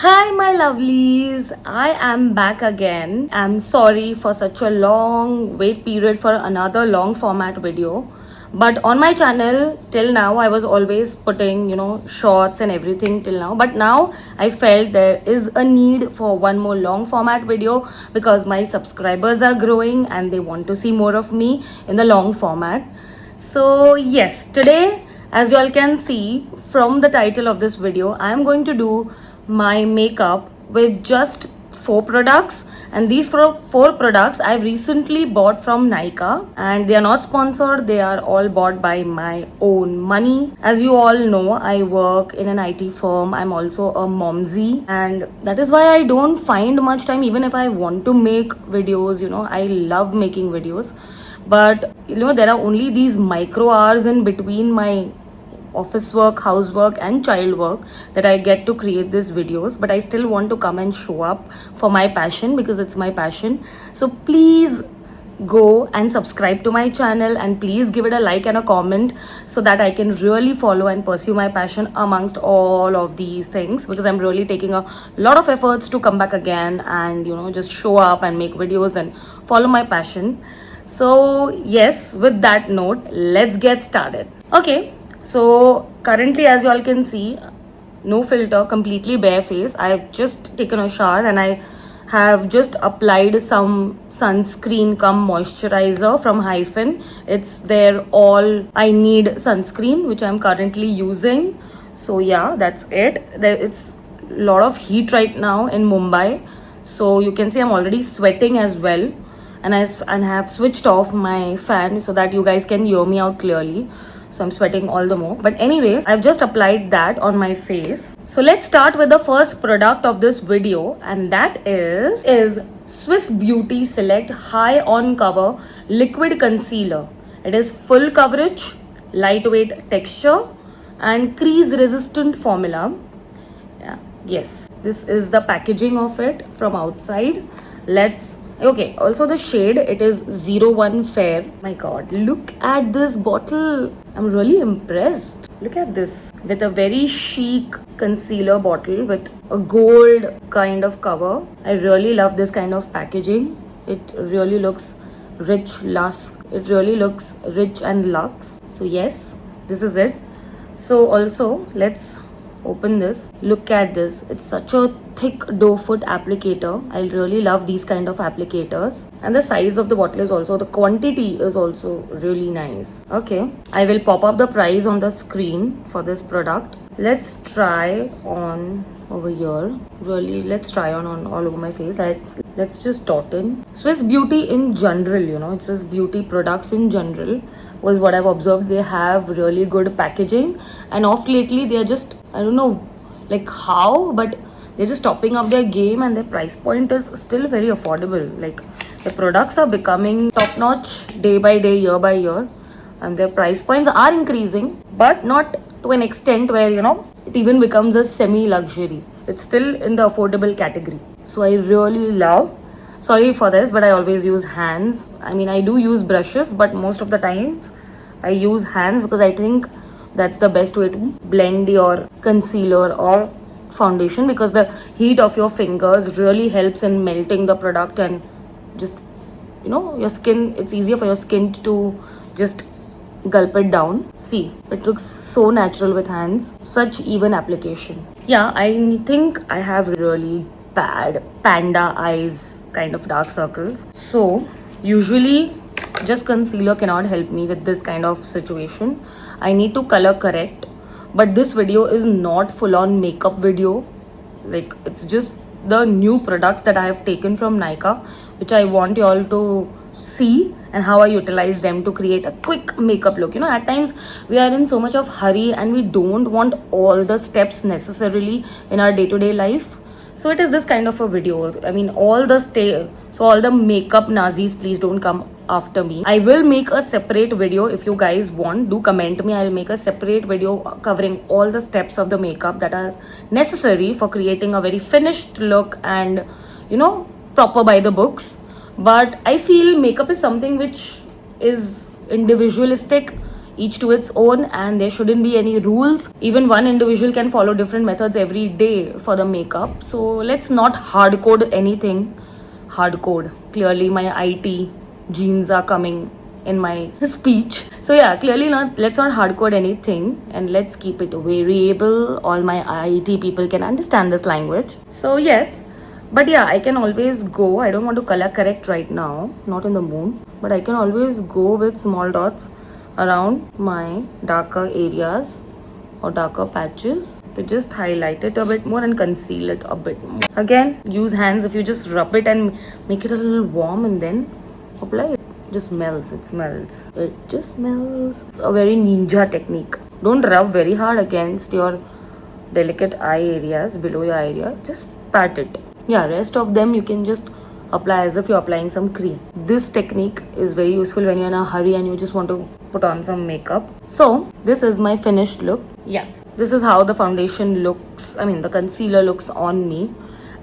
Hi, my lovelies. I am back again. I'm sorry for such a long wait period for another long format video. But on my channel, till now, I was always putting, shorts and everything till now. But now I felt there is a need for one more long format video because my subscribers are growing and they want to see more of me in the long format. So, yes, today, as you all can see from the title of this video, I am going to do my makeup with just four products, and these four products I've recently bought from Nykaa, and they are not sponsored, they are all bought by my own money. As you all know, I work in an IT firm. I'm also a momsy, and that is why I don't find much time even if I want to make videos. I love making videos, but there are only these micro hours in between my office work, housework and child work that I get to create these videos. But I still want to come and show up for my passion because it's my passion. So please go and subscribe to my channel, and please give it a like and a comment so that I can really follow and pursue my passion amongst all of these things, because I'm really taking a lot of efforts to come back again and just show up and make videos and follow my passion. So yes, with that note, let's get started. Okay, so currently, as you all can see, no filter, completely bare face. I have just taken a shower and I have just applied some sunscreen cum moisturizer from Hyphen. It's their all I need sunscreen, which I'm currently using. So yeah, that's it. It's a lot of heat right now in Mumbai, so you can see I'm already sweating as well, and I have switched off my fan so that you guys can hear me out clearly. So I'm sweating all the more. But anyways, I've just applied that on my face. So let's start with the first product of this video, and that is Swiss Beauty Select High On Cover Liquid Concealer. It is full coverage, lightweight texture and crease resistant formula. Yeah, yes, this is the packaging of it from outside. Okay, also the shade, it is 01 Fair. My god, look at this bottle. I'm really impressed. Look at this, with a very chic concealer bottle with a gold kind of cover. I really love this kind of packaging. It really looks rich, luxe. It really looks rich and luxe. So yes, this is it. So also, let's open this. Look at this, it's such a thick doe foot applicator. I really love these kind of applicators, and the size of the bottle is also, the quantity is also really nice. Okay, I will pop up the price on the screen for this product. Let's try on over here. Really, let's try on all over my face. Let's just dot in. Swiss Beauty in general, Swiss Beauty products in general was what I've observed. They have really good packaging, and off lately they are just, I don't know like how, but they're just topping up their game, and their price point is still very affordable. Like, the products are becoming top notch day by day, year by year, and their price points are increasing, but not to an extent where it even becomes a semi luxury. It's still in the affordable category. So I really love, sorry for this, but I always use hands. I mean, I do use brushes, but most of the times I use hands because I think that's the best way to blend your concealer or foundation, because the heat of your fingers really helps in melting the product, and just your skin, it's easier for your skin to just gulp it down. See, it looks so natural with hands. Such even application. Yeah, I think I have really bad panda eyes, kind of dark circles. So usually just concealer cannot help me with this kind of situation. I need to color correct, but this video is not full on makeup video. Like, it's just the new products that I have taken from Nykaa, which I want you all to see, and how I utilize them to create a quick makeup look. At times we are in so much of hurry and we don't want all the steps necessarily in our day-to-day life. So it is this kind of a video. I mean, all the makeup Nazis, please don't come after me. I will make a separate video if you guys want. Do comment me. I'll make a separate video covering all the steps of the makeup that are necessary for creating a very finished look and proper by the books. But I feel makeup is something which is individualistic. each to its own, and there shouldn't be any rules. Even one individual can follow different methods every day for the makeup. So let's not hard code anything. Hard code. Clearly my IT genes are coming in my speech. So yeah, clearly not, let's not hard code anything, and let's keep it variable. All my IT people can understand this language. So yes, but yeah, I can always go. I don't want to color correct right now, not in the mood, but I can always go with small dots around my darker areas or darker patches to just highlight it a bit more and conceal it a bit more. Again, use hands. If you just rub it and make it a little warm and then apply it, just melts. It smells. It just smells. It's a very ninja technique. Don't rub very hard against your delicate eye areas, below your eye area. Just pat it. Yeah, rest of them you can just apply as if you're applying some cream. This technique is very useful when you're in a hurry and you just want to put on some makeup. So this is my finished look. Yeah, this is how the foundation looks. I mean, the concealer looks on me,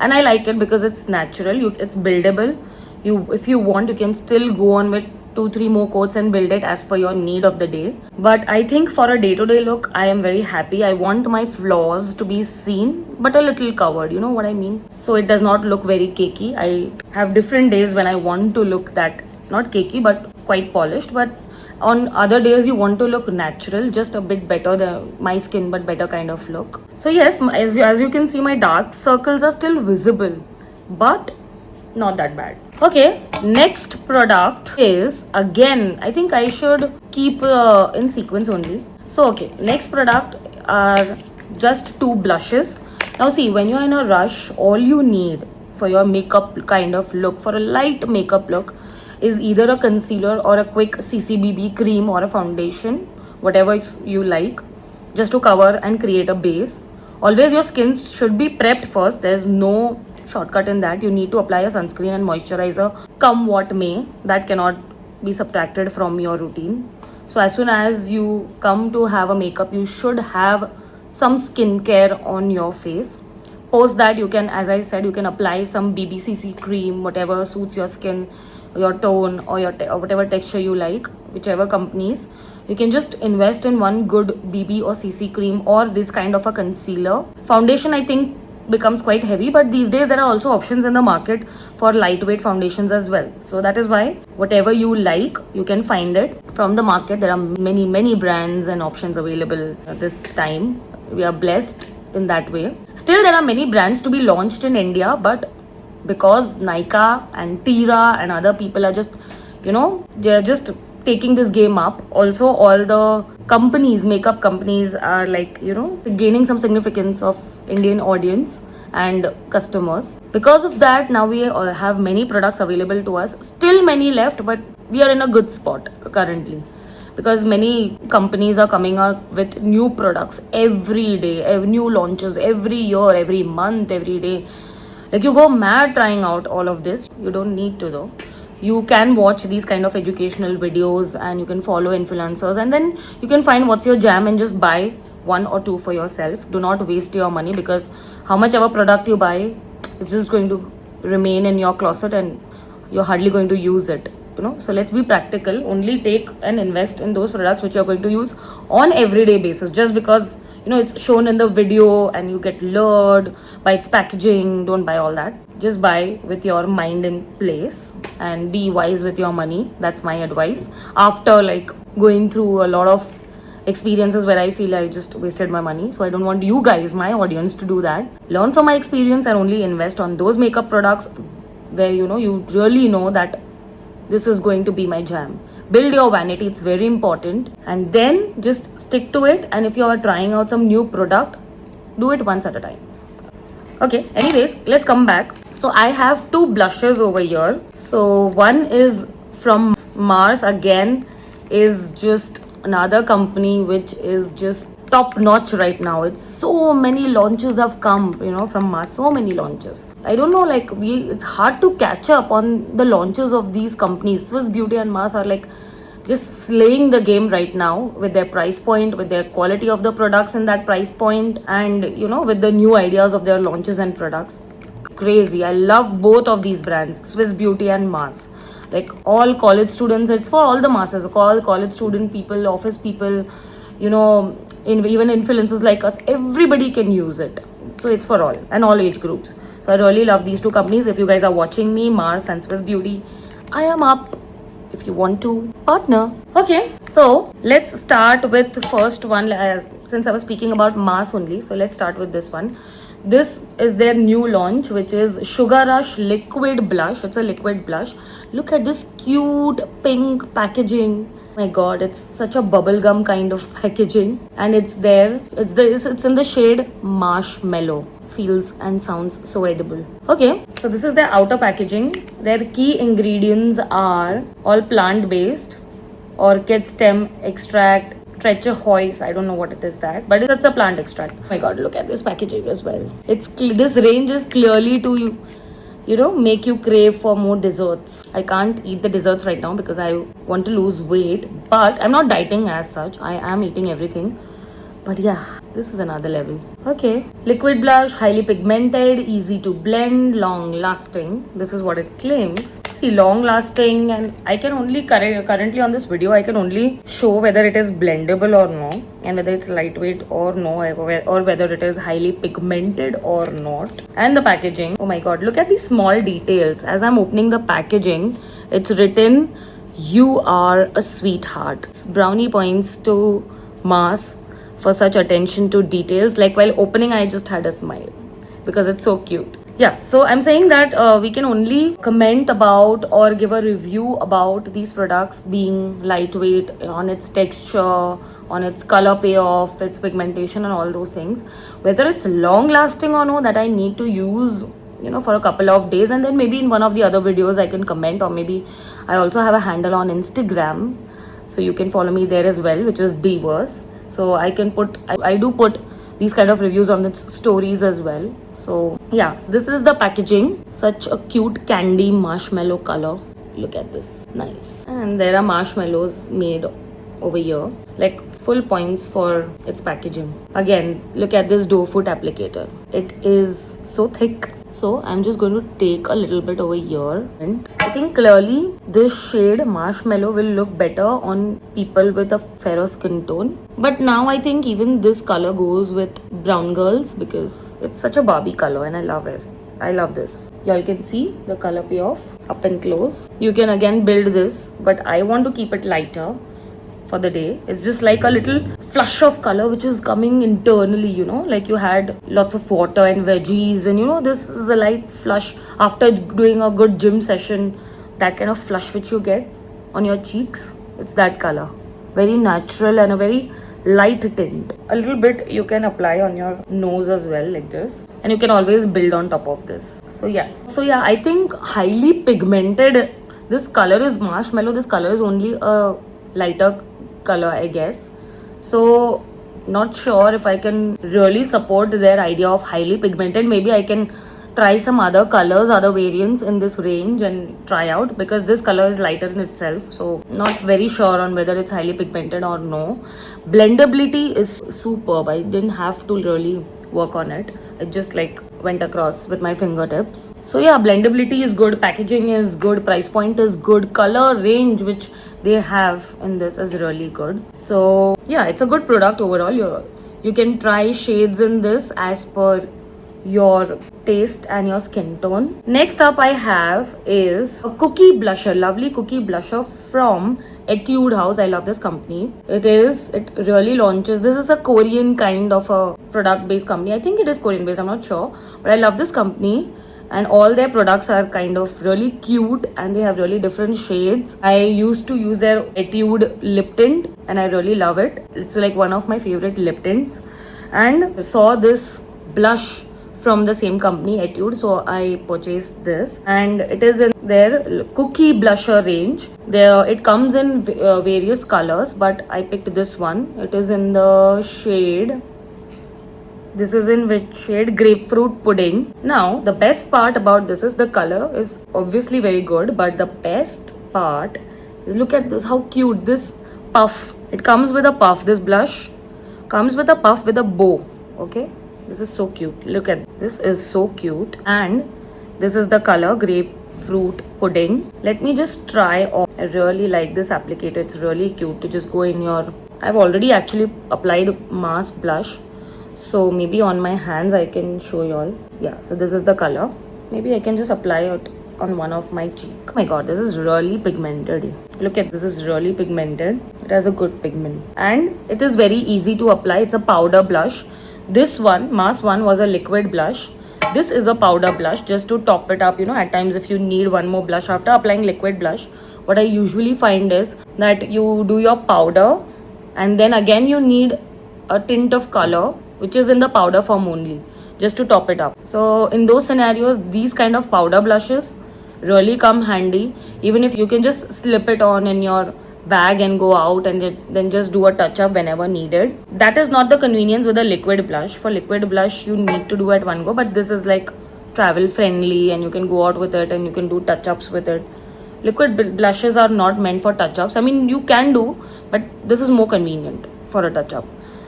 and I like it because it's natural. It's buildable. If you want, you can still go on with 2-3 more coats and build it as per your need of the day. But I think for a day-to-day look, I am very happy. I want my flaws to be seen but a little covered, you know what I mean? So it does not look very cakey. I have different days when I want to look that, not cakey but quite polished, but on other days you want to look natural, just a bit better than my skin but better kind of look. So yes, as you can see, my dark circles are still visible, but not that bad. Okay, next product is, again, I think I should keep in sequence only. So okay, next product are just 2 blushes. Now see, when you're in a rush, all you need for your makeup kind of look, for a light makeup look, is either a concealer or a quick CCBB cream or a foundation, whatever you like, just to cover and create a base. Always your skin should be prepped first. There's no shortcut in that. You need to apply a sunscreen and moisturizer come what may. That cannot be subtracted from your routine. So as soon as you come to have a makeup, you should have some skincare on your face. Post that, you can, as I said, you can apply some BBCC cream, whatever suits your skin, your tone, or or whatever texture you like, whichever companies. You can just invest in one good BB or CC cream or this kind of a concealer. Foundation, I think, becomes quite heavy, but these days there are also options in the market for lightweight foundations as well. So that is why whatever you like, you can find it from the market. There are many brands and options available at this time. We are blessed in that way. Still, there are many brands to be launched in India, but because Nykaa and Tira and other people are just, they're just taking this game up. Also, all the companies, makeup companies, are like, gaining some significance of Indian audience and customers. Because of that, now we have many products available to us. Still many left, but we are in a good spot currently, because many companies are coming up with new products every day, new launches every year, every month, every day. Like, you go mad trying out all of this. You don't need to though. You can watch these kind of educational videos and you can follow influencers, and then you can find what's your jam and just buy 1 or 2 for yourself. Do not waste your money, because how much ever product you buy, it's just going to remain in your closet and you're hardly going to use it. So let's be practical. Only take and invest in those products which you're going to use on everyday basis. Just because it's shown in the video and you get lured by its packaging, don't buy all that. Just buy with your mind in place and be wise with your money. That's my advice, after like going through a lot of experiences where I feel I just wasted my money. So I don't want you guys, my audience, to do that. Learn from my experience and only invest on those makeup products where you really know that this is going to be my jam. Build your vanity, it's very important, and then just stick to it. And if you are trying out some new product, do it once at a time. Okay, anyways, let's come back. So I have 2 blushes over here. So one is from Mars, again, is just another company which is just top notch right now. It's so many launches have come, from Mars, so many launches. I don't know, like, it's hard to catch up on the launches of these companies. Swiss Beauty and Mars are like just slaying the game right now with their price point, with their quality of the products in that price point, and with the new ideas of their launches and products. Crazy. I love both of these brands, Swiss Beauty and Mars. like all college students. It's for all the masses, all college student people, office people, you know, even influencers like us. Everybody can use it. So it's for all and all age groups. So I really love these two companies. If you guys are watching me, Mars and Swiss Beauty, I am up if you want to partner. Okay, so let's start with the first one. Since I was speaking about Mars only, so let's start with this one. This is their new launch, which is Sugar Rush Liquid Blush. It's a liquid blush. Look at this cute pink packaging. My god, it's such a bubblegum kind of packaging, and it's there. It's in the shade Marshmallow. Feels and sounds so edible. Okay, so this is their outer packaging. Their key ingredients are all plant-based, orchid stem extract, Treacherhoise. I don't know what it is that, but it's a plant extract. Oh my god, look at this packaging as well. This range is clearly to you know, make you crave for more desserts. I can't eat the desserts right now because I want to lose weight, but I'm not dieting as such. I am eating everything. But yeah, this is another level. Okay. Liquid blush, highly pigmented, easy to blend, long lasting. This is what it claims. See, long lasting, and I can only currently on this video, I can only show whether it is blendable or no, and whether it's lightweight or no, or whether it is highly pigmented or not. And the packaging. Oh my god, look at these small details. As I'm opening the packaging, it's written, "You are a sweetheart." Brownie points to Mars for such attention to details. Like while opening, I just had a smile because it's so cute. Yeah, so I'm saying that we can only comment about or give a review about these products being lightweight, on its texture, on its color payoff, its pigmentation and all those things. Whether it's long lasting or no, that I need to use, you know, for a couple of days, and then maybe in one of the other videos I can comment, or maybe I also have a handle on Instagram, so you can follow me there as well, which is Divas. So I can I do put these kind of reviews on its stories as well. So yeah, so this is the packaging. Such a cute candy marshmallow color. Look at this, nice. And there are marshmallows made over here, like full points for its packaging. Again, look at this doe foot applicator. It is so thick. So I'm just going to take a little bit over here, and I think clearly this shade marshmallow will look better on people with a fairer skin tone. But now I think even this color goes with brown girls because it's such a Barbie color and I love it. I love this. Y'all can see the color payoff up and close. You can again build this, but I want to keep it lighter for the day. It's just like a little flush of color which is coming internally, you know, like you had lots of water and veggies, and you know, this is a light flush after doing a good gym session. That kind of flush which you get on your cheeks, it's that color. Very natural and a very light tint. A little bit you can apply on your nose as well, like this, and you can always build on top of this. So yeah, I think highly pigmented, this color is marshmallow. This color is only a lighter color, I guess. So not sure if I can really support their idea of highly pigmented. Maybe I can try some other colors, other variants in this range and try out, because this color is lighter in itself. So not very sure on whether it's highly pigmented or no. Blendability is superb. I didn't have to really work on it. It just like went across with my fingertips. So yeah, blendability is good, packaging is good, price point is good, color range which they have in this is really good. So yeah, it's a good product overall. You can try shades in this as per your taste and your skin tone. Next up I have is a cookie blusher, lovely cookie blusher from Etude House. I love this company. It really launches. This is a Korean kind of a product based company. I think it is Korean based, I'm not sure, but I love this company. And all their products are kind of really cute and they have really different shades. I used to use their Etude lip tint and I really love it. It's like one of my favorite lip tints. And saw this blush from the same company, Etude, so I purchased this, and it is in their cookie blusher range. It comes in various colors, but I picked this one. It is in the shade, this is in which shade? Grapefruit Pudding. Now the best part about this is the color is obviously very good, but the best part is, look at this, how cute this puff. It comes with a puff. This blush comes with a puff with a bow. Okay, this is so cute. Look at this, is so cute. And this is the color, fruit pudding. Let me just try on. I really like this applicator. It's really cute to just go in your... I've already actually applied mask blush, so maybe on my hands I can show you all. Yeah, so this is the color. Maybe I can just apply it on one of my cheek. Oh my god, this is really pigmented. Look at this, is really pigmented. It has a good pigment and it is very easy to apply. It's a powder blush. This one, mask one, was a liquid blush. This is a powder blush just to top it up. You know, at times if you need one more blush after applying liquid blush, what I usually find is that you do your powder and then again you need a tint of color which is in the powder form only, just to top it up. So in those scenarios, these kind of powder blushes really come handy. Even if you can just slip it on in your bag and go out and then just do a touch up whenever needed. That is not the convenience with a liquid blush. For liquid blush you need to do at one go, but this is like travel friendly and you can go out with it and you can do touch ups with it. Liquid blushes are not meant for touch ups. I mean, you can do, but this is more convenient for a touch up.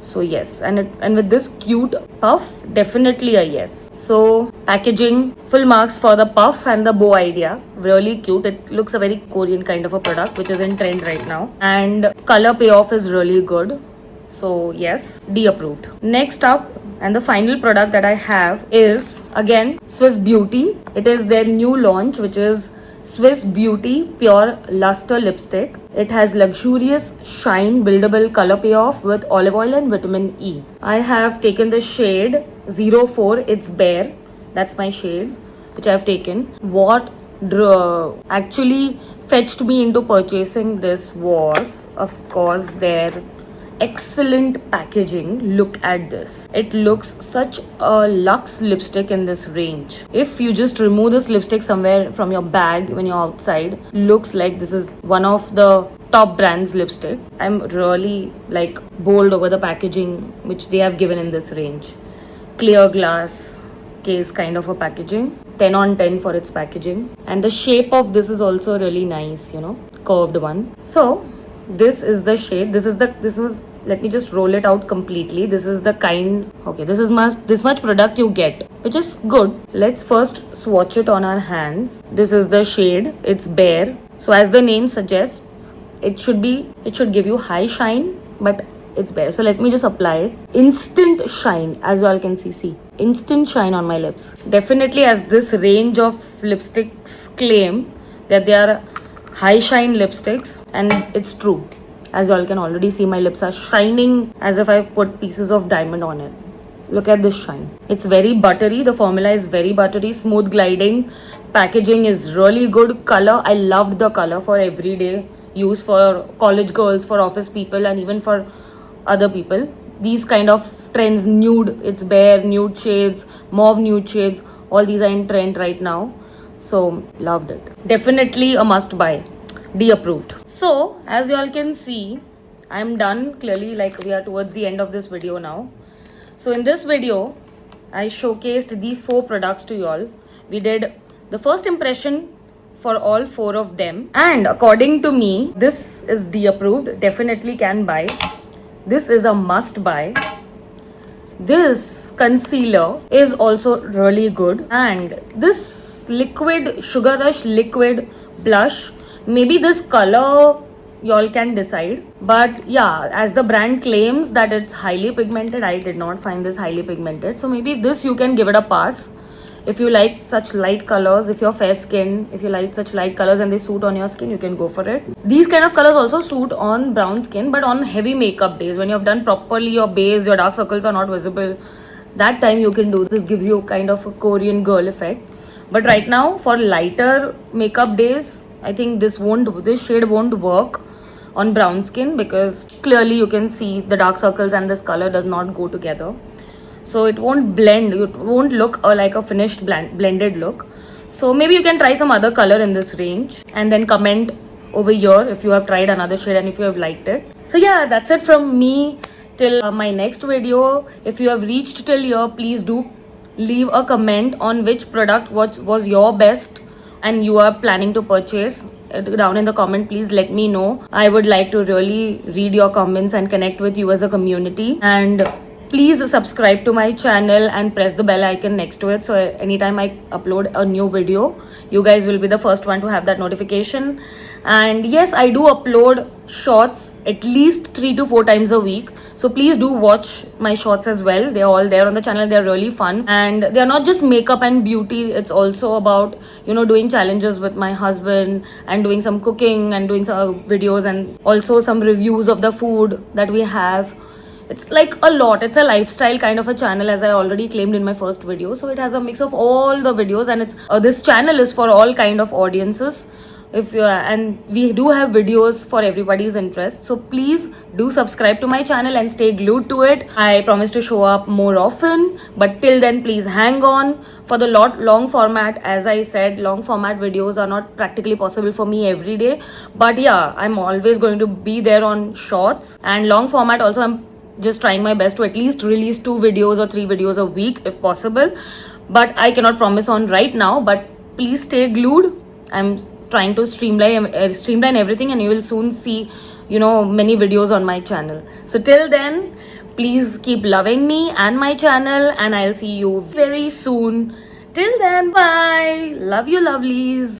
So yes, and with this cute puff, definitely a yes. So packaging, full marks for the puff and the bow idea. Really cute. It looks a very Korean kind of a product which is in trend right now. And color payoff is really good. So yes, D approved. Next up, and the final product that I have is again Swiss Beauty. It is their new launch, which is Swiss Beauty Pure Luster Lipstick. It has luxurious shine buildable color payoff with olive oil and vitamin E. I have taken the shade 04, it's bare. That's my shade which I have taken. What actually fetched me into purchasing this was, of course, their excellent packaging. Look at this. It looks such a luxe lipstick in this range. If you just remove this lipstick somewhere from your bag when you're outside, looks like this is one of the top brands lipstick. I'm really like bowled over the packaging which they have given in this range. Clear glass case kind of a packaging. 10 on 10 for its packaging. And the shape of this is also really nice, you know, curved one. So this is the shade. This is let me just roll it out completely. This is the kind, okay, this much product you get, which is good. Let's first swatch it on our hands. This is the shade. It's bare. So as the name suggests, it should give you high shine, but it's bare. So let me just apply it. Instant shine, as you all can see. Instant shine on my lips. Definitely, as this range of lipsticks claim that they are high shine lipsticks, and it's true. As you all can already see, my lips are shining as if I've put pieces of diamond on it. Look at this shine. It's very buttery. The formula is very buttery, smooth gliding. Packaging is really good. Color, I loved the color for everyday use, for college girls, for office people, and even for other people. These kind of trends, nude, it's bare, nude shades, mauve nude shades, all these are in trend right now. So loved it. Definitely a must buy. D approved. So as you all can see, I'm done. Clearly, like, we are towards the end of this video now. So in this video, I showcased these 4 products to you all. We did the first impression for all 4 of them, and according to me, this is D approved. Definitely can buy. This is a must buy. This concealer is also really good, and this liquid Sugar Rush liquid blush, maybe this color y'all can decide, but yeah, as the brand claims that it's highly pigmented, I did not find this highly pigmented. So maybe this you can give it a pass if you like such light colors. If you're fair skin, if you like such light colors and they suit on your skin, you can go for it. These kind of colors also suit on brown skin, but on heavy makeup days when you have done properly your base, your dark circles are not visible, that time you can do this. Gives you kind of a Korean girl effect. But right now, for lighter makeup days, I think this shade won't work on brown skin, because clearly you can see the dark circles and this color does not go together. So it won't blend, it won't look like a finished blended look. So maybe you can try some other color in this range and then comment over here if you have tried another shade and if you have liked it. So yeah, that's it from me till my next video. If you have reached till here, please do leave a comment on which product was your best and you are planning to purchase. Down in the comment, please let me know. I would like to really read your comments and connect with you as a community. And please subscribe to my channel and press the bell icon next to it, so anytime I upload a new video, you guys will be the first one to have that notification. And yes, I do upload shorts at least 3 to 4 times a week, so please do watch my shorts as well. They're all there on the channel. They're really fun, and they're not just makeup and beauty. It's also about, you know, doing challenges with my husband and doing some cooking and doing some videos, and also some reviews of the food that we have. It's like a lot. It's a lifestyle kind of a channel, as I already claimed in my first video. So it has a mix of all the videos, and it's this channel is for all kind of audiences. If you and we do have videos for everybody's interest, so please do subscribe to my channel and stay glued to it. I promise to show up more often, but till then, please hang on for the long format. As I said, long format videos are not practically possible for me every day, but yeah, I'm always going to be there on shorts and long format. Also, I'm just trying my best to at least release 2 videos or 3 videos a week if possible, but I cannot promise on right now. But please stay glued. I'm trying to streamline everything, and you will soon see, you know, many videos on my channel. So till then, please keep loving me and my channel, and I'll see you very soon. Till then, bye. Love you, lovelies.